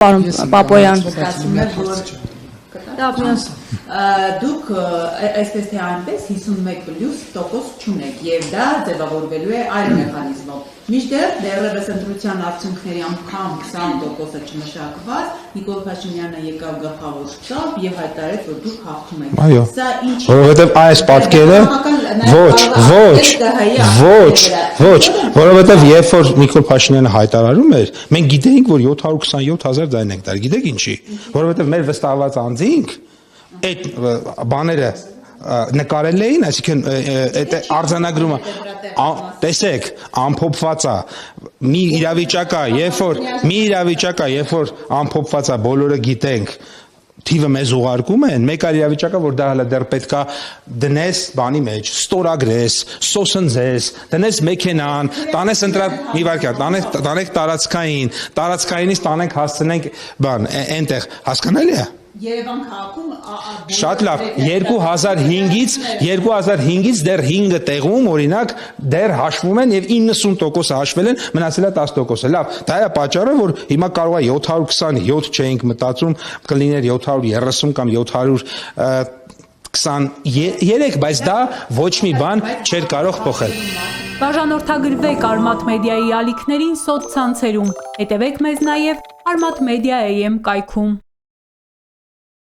Պարոն Պապոյան։ Դուք այսպես թե այնպես 51+ չունեք եւ դա ձևավորվելու է այլ մեխանիզմով։ Մինչդեռ դեռևս ընտրության արդյունքների անգամ 20%-ը չմշակված, Նիկոլ Փաշինյանը եկավ գլխավոր շտաբ եւ հայտարարեց, որ դուք հաղթում եք։ Սա ինչ, որովհետեւ այս պատկերը ոչ, որովհետեւ երբ որ Նիկոլ Փաշինյանը հայտարարում էր, մենք գիտեինք, որ 727,000 ձայն ենք տար։ Գիտեք ինչի։ Որովհետեւ մեր վստահված անձինք այդ բաները նկարել էին, այսինքն այդ արձանագրումը տեսեք, ամփոփված է մի իրավիճակ է, երբ որ ամփոփված է, բոլորը գիտենք, թիվը մեզ ուղարկում են, մեկ այլ իրավիճակը, որ դա հələ դեռ պետքա դնես բանի մեջ, ստորագրես, սոսնձես, դնես մեքենան, տանես մի վարքյան, տանեք տարածքայինից տանենք հասցնենք բան, այնտեղ, հասկանալի է։ Երևան քաղաքում շատ լավ 2005-ից դեռ 5 տեղում օրինակ դեռ հաշվում են եւ 90% հաշվել են, մնացել է 10%-ը։ Լավ, դա է պատճառը, որ հիմա կարող է 727 չէինք մտածում, կլիներ 730 կամ 723, բայց դա ոչ մի բան չէր կարող փոխել։ Բաժանորդագրվեք Արմաթ մեդիայի ալիքներին սոցցանցերում, հետևեք մեզ նաև Armat Media AM կայքում։